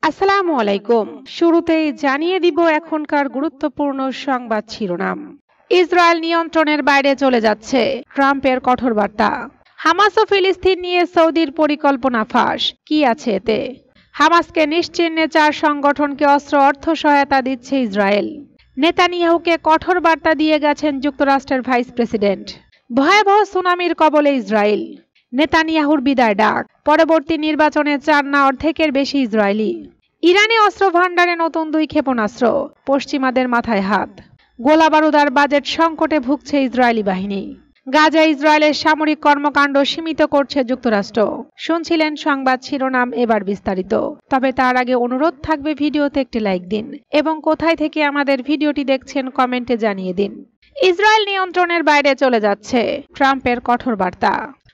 আসসালামু আলাইকুম। শুরুতেই জানিয়ে দিব এখনকার গুরুত্বপূর্ণ সংবাদ শিরোনাম। ইসরায়েল নিয়ন্ত্রণের বাইরে চলে যাচ্ছে, ট্রাম্পের কঠোর বার্তা। হামাস ও ফিলিস্তিন নিয়ে সৌদির পরিকল্পনা ফাঁস, কি আছে এতে? হামাসকে নিশ্চিহ্নে 4 সংগঠনকে অস্ত্র অর্থ সহায়তা দিচ্ছে ইসরায়েল। নেতানিয়াহুকে কঠোর বার্তা দিয়ে গেছেন যুক্তরাষ্ট্রের ভাইস প্রেসিডেন্ট। ভয়াবহ সুনামির কবলে ইসরায়েল। নেতানিয়াহুর বিদায় ডাক। পরবর্তী নির্বাচনে চান না অর্ধেকের বেশি ইসরায়েলি। ইরানে অস্ত্র ভান্ডারে নতুন 2 ক্ষেপণাস্ত্র, পশ্চিমাদের মাথায় হাত। গোলাবারুদ আর বাজেট সংকটে ভুগছে ইসরায়েলি বাহিনী। গাজা ইসরায়েলের সামরিক কর্মকাণ্ড সীমিত করছে যুক্তরাষ্ট্র। শুনছিলেন সংবাদ শিরোনাম, এবার বিস্তারিত। তবে তার আগে অনুরোধ থাকবে ভিডিওতে একটি লাইক দিন এবং কোথায় থেকে আমাদের ভিডিওটি দেখছেন কমেন্টে জানিয়ে দিন। ইসরায়েল নিয়ন্ত্রণের বাইরে চলে যাচ্ছে, ট্রাম্পের কঠোর বার্তা।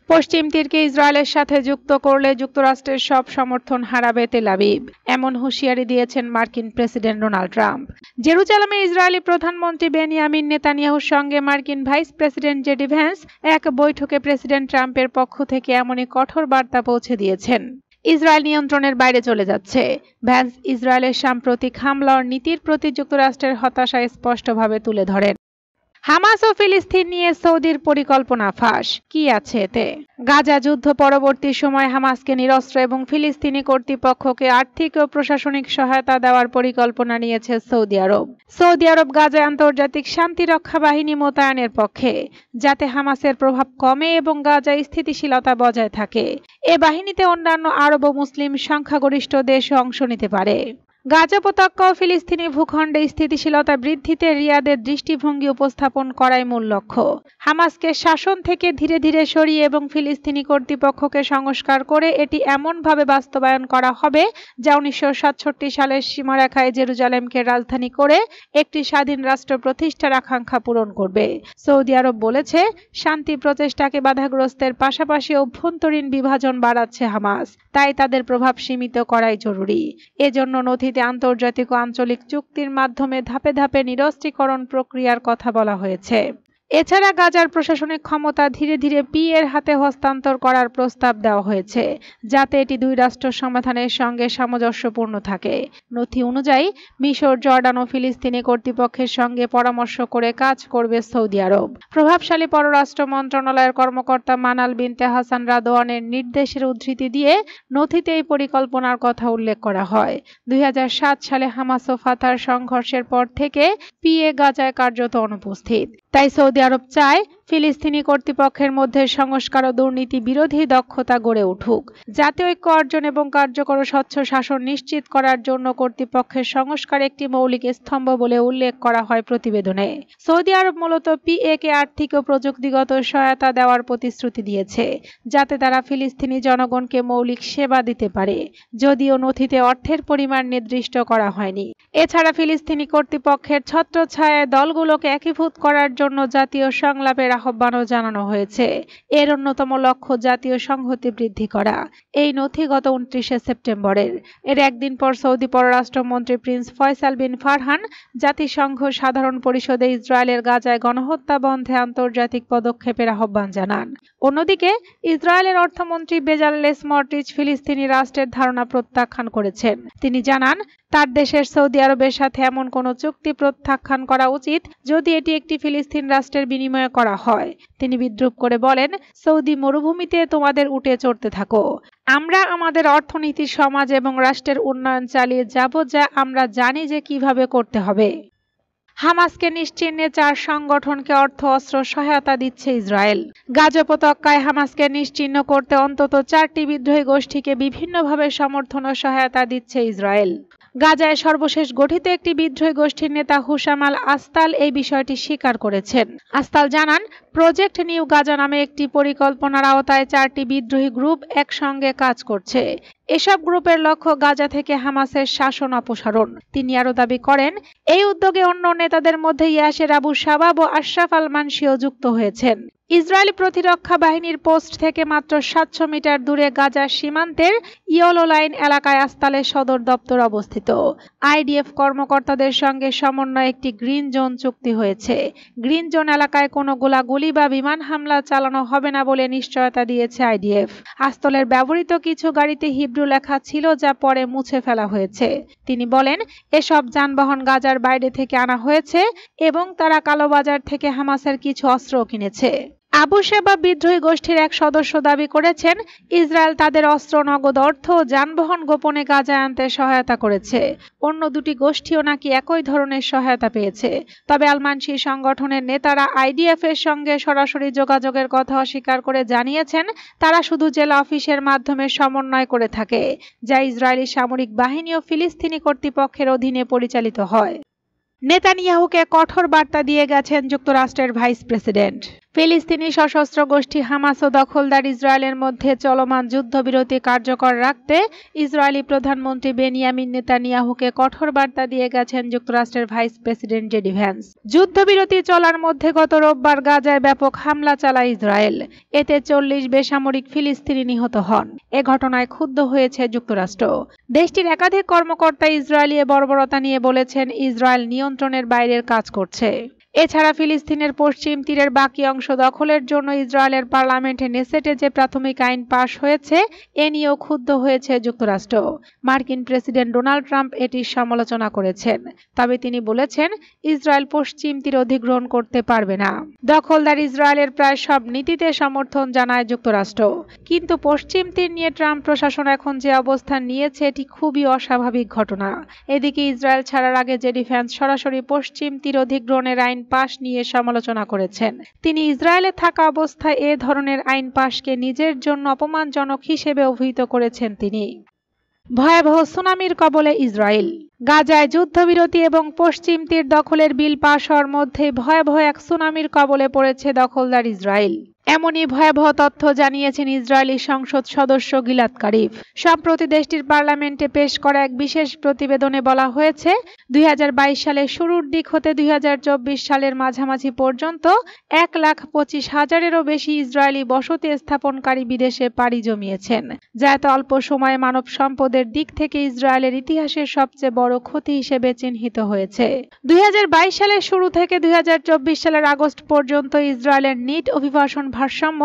পশ্চিম তীরকে ইসরায়েলের সাথে যুক্ত করলে যুক্তরাষ্ট্রের সব সমর্থন হারাবে তেল আবিব, এমন হুঁশিয়ারি দিয়েছেন মার্কিন প্রেসিডেন্ট ডোনাল্ড ট্রাম্প। জেরুজালেমে ইসরায়েলি প্রধানমন্ত্রী বেনিয়ামিন নেতানিয়াহুর সঙ্গে মার্কিন ভাইস প্রেসিডেন্ট জেডি ভ্যান্স এক বৈঠকে প্রেসিডেন্ট ট্রাম্পের পক্ষ থেকে এমনই কঠোর বার্তা পৌঁছে দিয়েছেন। ইসরায়েল নিয়ন্ত্রণের বাইরে চলে যাচ্ছে। ভ্যান্স ইসরায়েলের সাম্প্রতিক হামলার নীতির প্রতি যুক্তরাষ্ট্রের হতাশা স্পষ্টভাবে তুলে ধরেন। হামাস ও ফিলিস্তিন নিয়ে সৌদির পরিকল্পনা ফাঁস, কি আছে এতে? গাজা যুদ্ধ পরবর্তী সময় হামাসকে নিরস্ত্র এবং ফিলিস্তিনি কর্তৃপক্ষকে আর্থিক ও প্রশাসনিক সহায়তা দেওয়ার পরিকল্পনা নিয়েছে সৌদি আরব। সৌদি আরব গাজায় আন্তর্জাতিক শান্তিরক্ষা বাহিনী মোতায়েনের পক্ষে, যাতে হামাসের প্রভাব কমে এবং গাজায় স্থিতিশীলতা বজায় থাকে। এ বাহিনীতে অন্যান্য আরব ও মুসলিম সংখ্যাগরিষ্ঠ দেশও অংশ নিতে পারে। গাজা উপত্যকা ও ফিলিস্তিনি ভূখণ্ডে স্থিতিশীলতা বৃদ্ধিতে রিয়াদের দৃষ্টিভঙ্গি উপস্থাপন করাই মূল লক্ষ্য। হামাসকে শাসন থেকে ধীরে ধীরে সরিয়ে এবং ফিলিস্তিনি কর্তৃপক্ষকে সংস্কার করে এটি এমনভাবে বাস্তবায়ন করা হবে যা 1967 সালের সীমারেখায় জেরুজালেমকে রাজধানী করে একটি স্বাধীন রাষ্ট্র প্রতিষ্ঠার আকাঙ্ক্ষা পূরণ করবে। সৌদি আরব বলেছে, শান্তি প্রচেষ্টাকে বাধাগ্রস্তের পাশাপাশি অভ্যন্তরীণ বিভাজন বাড়াচ্ছে হামাস, তাই তাদের প্রভাব সীমিত করাই জরুরি। এজন্য নথিতে আন্তর্জাতিক ও আঞ্চলিক চুক্তির মাধ্যমে ধাপে ধাপে নিরস্ত্রীকরণ প্রক্রিয়ার কথা বলা হয়েছে। এছাড়া গাজার প্রশাসনিক ক্ষমতা ধীরে ধীরে এর হাতে হস্তান্তর করার প্রস্তাব দেওয়া হয়েছে, যাতে এটি 2 রাষ্ট্র সমাধানের সঙ্গে সামঞ্জস্যপূর্ণ থাকে। নথি অনুযায়ী মিশর, জর্ডান ও ফিলিস্তিনি কর্তৃপক্ষের সঙ্গে পরামর্শ করে কাজ করবে সৌদি আরব। প্রভাবশালী পররাষ্ট্র মন্ত্রণালয়ের কর্মকর্তা মানাল বিনতে হাসান রাদওয়ানের নির্দেশের উদ্ধৃতি দিয়ে নথিতে এই পরিকল্পনার কথা উল্লেখ করা হয়। 2007 সালে হামাস ও ফাতার সংঘর্ষের পর থেকে গাজায় কার্যত অনুপস্থিত। তাই সৌদি আরব চায় ফিলিস্তিনি কর্তৃপক্ষের মধ্যে সংস্কার ও দুর্নীতি বিরোধী দক্ষতা গড়ে উঠুক, জাতীয় ঐক্য অর্জন এবং কার্যকর ও স্বচ্ছ শাসন নিশ্চিত করার জন্য কর্তৃপক্ষের সংস্কার একটি মৌলিক স্তম্ভ বলে উল্লেখ করা হয় প্রতিবেদনে। সৌদি আরব মূলত কে আর্থিক ও প্রযুক্তিগত সহায়তা দেওয়ার প্রতিশ্রুতি দিয়েছে, যাতে তারা ফিলিস্তিনি জনগণকে মৌলিক সেবা দিতে পারে, যদিও নথিতে অর্থের পরিমাণ নির্দিষ্ট করা হয়নি। এছাড়া ফিলিস্তিনি কর্তৃপক্ষের ছত্রছায়ায় দলগুলোকে একীভূত করার জন্য জাতীয় সংলাপের আহ্বানও জানানো হয়েছে। এর অন্যতম লক্ষ্য জাতীয় সংহতি বৃদ্ধি করা। এই নথি গত 29 সেপ্টেম্বরের। এর একদিন পর সৌদি পররাষ্ট্রমন্ত্রী প্রিন্স ফয়সাল বিন ফারহান জাতিসংঘ সাধারণ পরিষদে ইসরায়েলের গাজায় গণহত্যা বন্ধে আন্তর্জাতিক পদক্ষেপের আহ্বান জানান। অন্যদিকে ইসরায়েলের অর্থমন্ত্রী বেজালেল স্মোট্রিচ ফিলিস্তিনি রাষ্ট্রের ধারণা প্রত্যাখ্যান করেছেন। তিনি জানান, তার দেশের সৌদি আরবের সাথে এমন কোনো চুক্তি প্রত্যাখ্যান করা উচিত যদি এটি একটি ফিলিস্তিন রাষ্ট্রের বিনিময়ে করা হয়। তিনি বিদ্রূপ করে বলেন, সৌদি মরুভূমিতে তোমাদের উঠে চড়তে থাকো। আমরা আমাদের অর্থনীতি, সমাজ এবং রাষ্ট্রের উন্নয়ন চালিয়ে যাব, যা আমরা জানি যে কিভাবে করতে হবে। হামাসকে নিশ্চিহ্নে 4 সংগঠনকে অর্থ অস্ত্র সহায়তা দিচ্ছে ইসরায়েল। গাজা উপত্যকায় হামাসকে নিশ্চিহ্ন করতে অন্তত 4টি বিদ্রোহী গোষ্ঠীকে বিভিন্নভাবে সমর্থন ও সহায়তা দিচ্ছে ইসরায়েল। গাজায় সর্বশেষ গঠিত একটি বিদ্রোহী গোষ্ঠীর নেতা হুসাম আল আসতাল এই বিষয়টি স্বীকার করেছেন। আসতাল জানান, প্রজেক্ট নিউ গাজা নামে একটি পরিকল্পনার আওতায় 4টি বিদ্রোহী গ্রুপ একসঙ্গে কাজ করছে। এসব গ্রুপের লক্ষ্য গাজা থেকে হামাসের শাসন অপসারণ। তিনি আরও দাবি করেন, এই উদ্যোগে অন্য নেতাদের মধ্যে ইয়াসের আবু শাবাব ও আশরাফ আল মানশিও যুক্ত হয়েছেন। ইসরায়েলি প্রতিরক্ষা বাহিনীর পোস্ট থেকে মাত্র 700 মিটার দূরে গাজার সীমান্তের ইয়েলো লাইন এলাকায় আসতালের সদর দপ্তর অবস্থিত। আইডিএফ কর্মকর্তাদের সঙ্গে সমন্বয়ে একটি গ্রিন জোন চুক্তি হয়েছে। গ্রিন জোন এলাকায় কোনো গোলাগুলি বা বিমান হামলা চালানো হবে না বলে নিশ্চয়তা দিয়েছে আইডিএফ। আসতলের ব্যবহৃত কিছু গাড়িতে হিব্রু হিব্রু লেখা ছিল যা পরে মুছে ফেলা হয়েছে। তিনি বলেন, এসব যানবাহন গাজার বাইরে থেকে আনা হয়েছে এবং তারা কালোবাজার থেকে হামাসের কিছু অস্ত্রও কিনেছে। আবু শেবা বিদ্রোহী গোষ্ঠীর এক সদস্য দাবি করেছেন, ইসরায়েল তাদের অস্ত্র, নগদ অর্থ ও যানবাহন গোপনে গাজায় আনতে সহায়তা করেছে। অন্য দুটি গোষ্ঠীও নাকি একই ধরনের সহায়তা পেয়েছে। তবে আল-মানসি সংগঠনের নেতারা আইডিএফ এর সঙ্গে সরাসরি যোগাযোগের কথা অস্বীকার করে জানিয়েছেন, তারা শুধু জেলা অফিসের মাধ্যমে সমন্বয় করে থাকে, যা ইসরায়েলি সামরিক বাহিনী ও ফিলিস্তিনি কর্তৃপক্ষের অধীনে পরিচালিত হয়। নেতানিয়াহুকে কঠোর বার্তা দিয়ে গেছেন যুক্তরাষ্ট্রের ভাইস প্রেসিডেন্ট। ফিলিস্তিনি সশস্ত্র গোষ্ঠী হামাস ও দখলদার ইসরায়েলের মধ্যে চলমান যুদ্ধবিরতি কার্যকর রাখতে ইসরায়েলি প্রধানমন্ত্রী বেনিয়ামিন নেতানিয়াহুকে কঠোর বার্তা দিয়ে গেছেন যুক্তরাষ্ট্রের ভাইস প্রেসিডেন্ট জেডি ভ্যান্স। যুদ্ধবিরতি চলার মধ্যে গত রোববার গাজায় ব্যাপক হামলা চালায় ইসরায়েল। এতে 40 বেসামরিক ফিলিস্তিনি নিহত হন। এ ঘটনায় ক্ষুব্ধ হয়েছে যুক্তরাষ্ট্র। দেশটির একাধিক কর্মকর্তা ইসরায়েলি বর্বরতা নিয়ে বলেছেন, ইসরায়েল নিয়ন্ত্রণের বাইরের কাজ করছে। এছাড়া ফিলিস্তিনের পশ্চিম তীরের বাকি অংশ দখলের জন্য ইসরায়েলের পার্লামেন্টে নেসেটে যে প্রাথমিক আইন পাশ হয়েছে, এ নিয়েও ক্ষুব্ধ হয়েছে যুক্তরাষ্ট্র। মার্কিন প্রেসিডেন্ট ডোনাল্ড ট্রাম্প এটির সমালোচনা করেছেন। তবে তিনি বলেছেন, ইসরায়েল পশ্চিম তীর অধিগ্রহণ করতে পারবে না। দখলদার ইসরায়েলের প্রায় সব নীতিতে সমর্থন জানায় যুক্তরাষ্ট্র। কিন্তু পশ্চিম তীর নিয়ে ট্রাম্প প্রশাসন এখন যে অবস্থান নিয়েছে, এটি খুবই অস্বাভাবিক ঘটনা। এদিকে ইসরায়েল ছাড়ার আগে জেডি ভ্যান্স সরাসরি পশ্চিম তীর অধিগ্রহণের আইন পাশ নিয়ে সমালোচনা করেছেন। তিনি ইসরায়েলে থাকা অবস্থায় এ ধরনের আইন পাশকে নিজের জন্য অপমানজনক হিসেবে অভিহিত করেছেন তিনি। ভয়াবহ সুনামির কবলে ইসরায়েল। গাজায় যুদ্ধবিরতি এবং পশ্চিম তীর দখলের বিল পাশ হওয়ার মধ্যে ভয়াবহ এক সুনামির কবলে পড়েছে দখলদার ইসরায়েল। এমনই ভয়াবহ তথ্য জানিয়েছেন ইসরায়েলি সংসদ সদস্য গিলাদ কারিফ। সম্প্রতি দেশটির পার্লামেন্টে পেশ করা এক বিশেষ প্রতিবেদনে বলা হয়েছে, 2022 সালের শুরুর দিক হতে 2024 সালের মাঝামাঝি পর্যন্ত 1,25,000-এরও বেশি ইসরায়েলি বসতি স্থাপনকারী বিদেশে পাড়ি জমিয়েছেন, যা এত অল্প সময়ে মানব সম্পদের দিক থেকে ইসরায়েলের ইতিহাসের সবচেয়ে বড় ক্ষতি হিসেবে চিহ্নিত হয়েছে। 2022 সালের শুরু থেকে 2024 সালের আগস্ট পর্যন্ত ইসরায়েলের নিট অভিবাসন ভারসাম্য,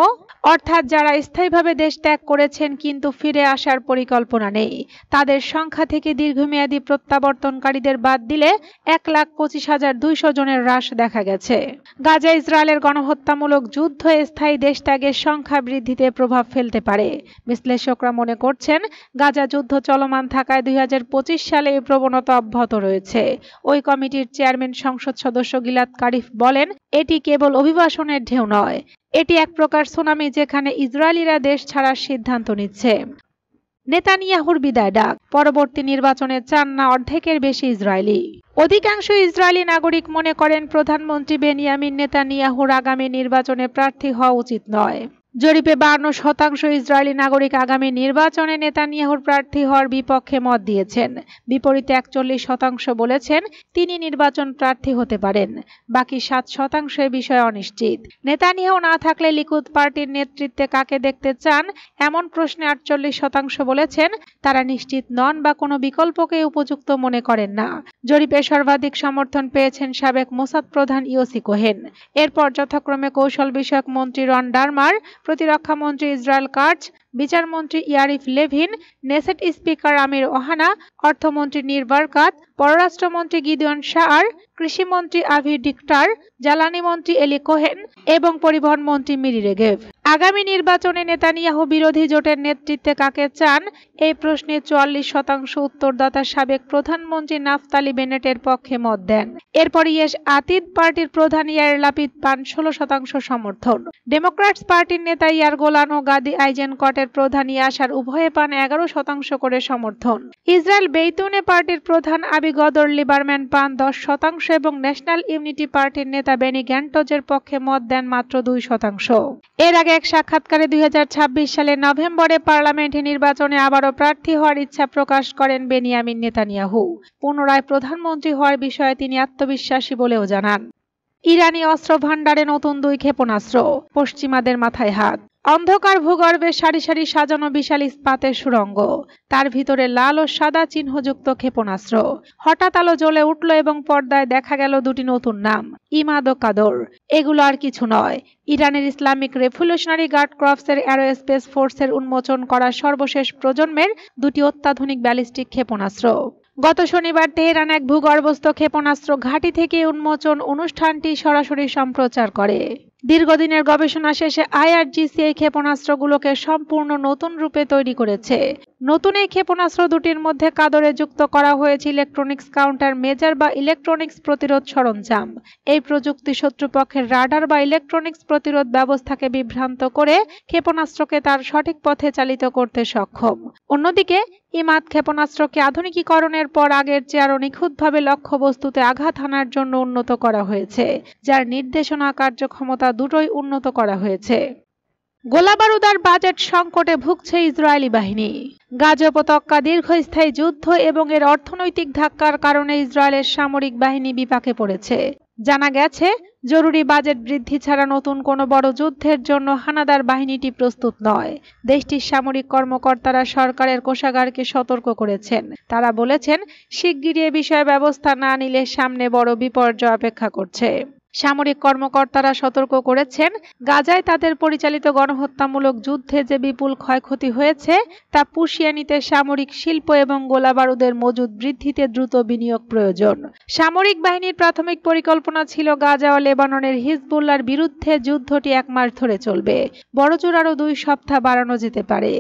অর্থাৎ যারা স্থায়ীভাবে দেশ ত্যাগ করেছেন কিন্তু ফিরে আসার পরিকল্পনা নেই, তাদের সংখ্যা থেকে দীর্ঘমেয়াদী প্রত্যাবর্তনকারীদের বাদ দিলে 1,25,200 জনের হ্রাস দেখা গেছে। গাজা ইসরায়েলের গণহত্যামূলক যুদ্ধ স্থায়ী দেশ ত্যাগের সংখ্যা বৃদ্ধিতে প্রভাব ফেলতে পারে। বিশ্লেষকরা মনে করছেন, গাজা যুদ্ধ চলমান থাকায় 2025 সালে এই প্রবণতা অব্যাহত রয়েছে। ওই কমিটির চেয়ারম্যান সংসদ সদস্য গিলাদ কারিফ বলেন, এটি কেবল অভিবাসনের ঢেউ নয়, এটি এক প্রকার সুনামি যেখানে ইসরায়েলিরা দেশ ছাড়ার সিদ্ধান্ত নিচ্ছে। নেতানিয়াহুর বিদায় ডাক। পরবর্তী নির্বাচনে চান না অর্ধেকের বেশি ইসরায়েলি। অধিকাংশ ইসরায়েলি নাগরিক মনে করেন, প্রধানমন্ত্রী বেনিয়ামিন নেতানিয়াহুর আগামী নির্বাচনে প্রার্থী হওয়া উচিত নয়। জরিপে 52% ইসরায়েলি নাগরিক আগামী নির্বাচনে নেতানিয়াহুর প্রার্থী হওয়ার বিপক্ষে মত দিয়েছেন। বিপরীতে 41% বলেছেন তিনি নির্বাচন প্রার্থী হতে পারেন। বাকি 7% এ বিষয়ে অনিশ্চিত। নেতানিয়াহু না থাকলে লিকুদ পার্টির নেতৃত্বে কাকে দেখতে চান, এমন প্রশ্নে 48% বলেছেন তারা নিশ্চিত নন বা কোনো বিকল্পকে উপযুক্ত মনে করেন না। জরিপে সর্বাধিক সমর্থন পেয়েছেন সাবেক মোসাদ প্রধান ইয়োসি কোহেন। এরপর যথাক্রমে কৌশল বিষয়ক মন্ত্রী রন ডারমার, প্রতিরক্ষা মন্ত্রী ইসরায়েল কাটজ, বিচারমন্ত্রী Yariv Levin, Knesset speaker Amir Ohana, অর্থমন্ত্রী নির বারকাত, পররাষ্ট্রমন্ত্রী গিদিয়ন শাআর, কৃষিমন্ত্রী আভি ডিকটার, জ্বালানি মন্ত্রী এলি কোহেন এবং পরিবহন মন্ত্রী মিরি রেগেভ। আগামী নির্বাচনে নেতানিয়াহু বিরোধী জোটের নেতৃত্বে কাকে চান, এই প্রশ্নে 44% উত্তরদাতা সাবেক প্রধানমন্ত্রী নাফতালি বেনেটের পক্ষে মত দেন। এরপর ইয়েশ আতিদ পার্টির প্রধান ইয়ার লাপিদ পান 16% সমর্থন। ডেমোক্র্যাটস পার্টির নেতা ইয়ার গোলান ও গাদি আইজেনকটের প্রধান ইয়াশার উভয়ে পান 11% করে সমর্থন। ইসরায়েল বেইতুনে পার্টির প্রধান আবিগদর লিবারম্যান পান 10% এবং ন্যাশনাল ইউনিটি পার্টির নেতা বেনি গ্যান্টজের পক্ষে মত দেন মাত্র 2%। এর আগে এক সাক্ষাৎকারে 2026 সালের নভেম্বরে পার্লামেন্ট নির্বাচনে আবারও প্রার্থী হওয়ার ইচ্ছা প্রকাশ করেন বেনিয়ামিন নেতানিয়াহু। পুনরায় প্রধানমন্ত্রী হওয়ার বিষয়ে তিনি আত্মবিশ্বাসী বলেও জানান। ইরানি অস্ত্র ভান্ডারে নতুন 2 ক্ষেপণাস্ত্র, পশ্চিমাদের মাথায় হাত। অন্ধকার ভূগর্ভে সারি সারি সাজানো বিশাল ইস্পাতের সুড়ঙ্গ, তার ভিতরে লাল ও সাদা চিহ্নযুক্ত ক্ষেপণাস্ত্র। হঠাৎ আলো জ্বলে উঠল এবং পর্দায় দেখা গেল দুটি নতুন নাম, ইমাদ ও কাদর। এগুলো আর কিছু নয়, ইরানের ইসলামিক রেভলিউশনারি গার্ড কর্পসের অ্যারোস্পেস ফোর্সের উন্মোচন করা সর্বশেষ প্রজন্মের দুটি অত্যাধুনিক ব্যালিস্টিক ক্ষেপণাস্ত্র। গত শনিবার তেহরান এক ভূগর্ভস্থ ক্ষেপণাস্ত্র ঘাঁটি থেকে উন্মোচন অনুষ্ঠানটি সরাসরি সম্প্রচার করে। দীর্ঘদিনের গবেষণা শেষে আইআরজিসি এই ক্ষেপণাস্ত্রগুলোকে সম্পূর্ণ নতুন রূপে তৈরি করেছে। নতুন এই ক্ষেপণাস্ত্র দুটির মধ্যে কাদরে যুক্ত করা হয়েছে ইলেকট্রনিক্স কাউন্টার মেজার বা ইলেকট্রনিক্স প্রতিরোধ সরঞ্জাম। এই প্রযুক্তি শত্রুপক্ষের রাডার বা ইলেকট্রনিক্স প্রতিরোধ ব্যবস্থাকে বিভ্রান্ত করে ক্ষেপণাস্ত্রকে তার সঠিক পথে চালিত করতে সক্ষম। অন্যদিকে ইমাদ ক্ষেপণাস্ত্রকে আধুনিকীকরণের পর আগের চেয়ে আরও নিখুঁতভাবে লক্ষ্যবস্তুতে আঘাত হানার জন্য উন্নত করা হয়েছে, যার নির্দেশনা কার্যক্ষমতা দুটোই উন্নত করা হয়েছে। গোলাবারুদ আর বাজেট সংকটে ভুগছে ইসরায়েলি বাহিনী। গাজা উপত্যকা দীর্ঘস্থায়ী যুদ্ধ এবং এর অর্থনৈতিক ধাক্কার কারণে ইসরায়েলের সামরিক বাহিনী বিপাকে পড়েছে। জানা গেছে, জরুরি বাজেট বৃদ্ধি ছাড়া নতুন কোনো বড় যুদ্ধের জন্য হানাদার বাহিনীটি প্রস্তুত নয়। দেশটির সামরিক কর্মকর্তারা সরকারের কোষাগারকে সতর্ক করেছেন। তারা বলেছেন, শিগগিরই এ বিষয়ে ব্যবস্থা না নিলে সামনে বড় বিপর্যয় অপেক্ষা করছে। সামরিক কর্মকর্তারা সতর্ক করেছেন, গাজায় তাদের পরিচালিত গণহত্যামূলক যুদ্ধে যে বিপুল ক্ষয়ক্ষতি হয়েছে তা পুষিয়ে নিতে সামরিক শিল্প এবং গোলাবারুদের মজুদ বৃদ্ধিতে দ্রুত বিনিয়োগ প্রয়োজন। সামরিক বাহিনীর প্রাথমিক পরিকল্পনা ছিল গাজা ও লেবাননের হিজবুল্লাহর বিরুদ্ধে যুদ্ধটি 1 মাস ধরে চলবে, বড়জোর আরও 2 সপ্তাহ বাড়ানো যেতে পারে।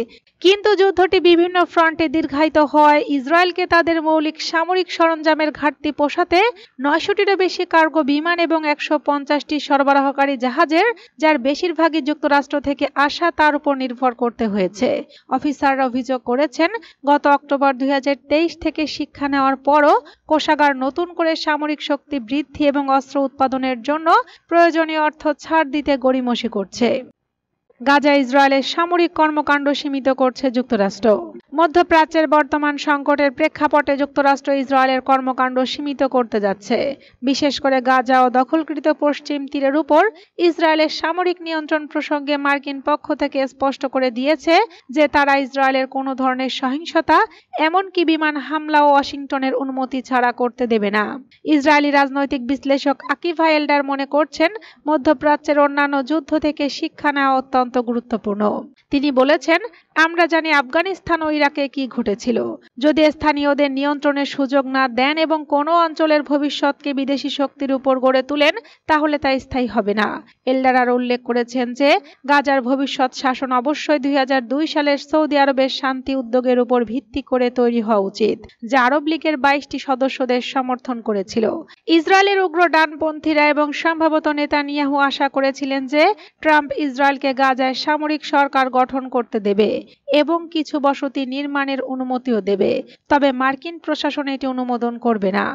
কিন্তু যুদ্ধটি বিভিন্ন ফ্রন্টে দীর্ঘায়িত হওয়ায় ইসরায়েলকে তাদের মৌলিক সামরিক সরঞ্জামের ঘাটতি পোষাতে 900টিরও বেশি কার্গো বিমান এবং 150টি সরবরাহকারী জাহাজের, যার বেশিরভাগই যুক্তরাষ্ট্র থেকে আসা, তার উপর নির্ভর করতে হয়েছে। অফিসাররা অভিযোগ করেছেন, গত অক্টোবর 2023 থেকে শিক্ষা নেওয়ার পরও কোষাগার নতুন করে সামরিক শক্তি বৃদ্ধি এবং অস্ত্র উৎপাদনের জন্য প্রয়োজনীয় অর্থ ছাড় দিতে গড়িমসি করছে। গাজা ইসরায়েলের সামরিক কর্মকাণ্ড সীমিত করছে যুক্তরাষ্ট্র। মধ্যপ্রাচ্যের বর্তমান সংকটের প্রেক্ষাপটে যুক্তরাষ্ট্র ইসরায়েলের কর্মকাণ্ড সীমিত করতে যাচ্ছে। বিশেষ করে গাজা ও দখলকৃত পশ্চিম তীরের উপর ইসরায়েলের সামরিক নিয়ন্ত্রণ প্রসঙ্গে মার্কিন পক্ষ থেকে স্পষ্ট করে দিয়েছে যে তারা ইসরায়েলের কোনো ধরনের সহিংসতা, এমনকি বিমান হামলাও ওয়াশিংটনের অনুমতি ছাড়া করতে দেবে না। ইসরায়েলি রাজনৈতিক বিশ্লেষক আকিভা এলডার মনে করছেন, মধ্যপ্রাচ্যের অন্যান্য যুদ্ধ থেকে শিক্ষা নেওয়া অত্যন্ত গুরুত্বপূর্ণ। তিনি বলেছেন, আমরা জানি আফগানিস্তান ও ইরাকে কি ঘটেছিল। যদি স্থানীয়দের নিয়ন্ত্রণের সুযোগ না দেন এবং কোনো অঞ্চলের ভবিষ্যৎকে বিদেশি শক্তির উপর গড়ে তুলেন, তাহলে তা স্থায়ী হবে না। এলডার আরও উল্লেখ করেছেন যে গাজার ভবিষ্যৎ শাসন অবশ্যই 2002 সালের সৌদি আরবের শান্তি উদ্যোগের উপর ভিত্তি করে তৈরি হওয়া উচিত, যা আরব লীগের 22টি সদস্য দেশ সমর্থন করেছিল। ইসরায়েলের উগ্র ডানপন্থীরা এবং সম্ভবত নেতানিয়াহু আশা করেছিলেন যে ট্রাম্প ইসরায়েলকে গাজায় সামরিক সরকার গঠন করতে দেবে এবং কিছু বসতি নির্মাণের অনুমতিও দেবে, তবে মার্কিন প্রশাসন এটি অনুমোদন করবে না।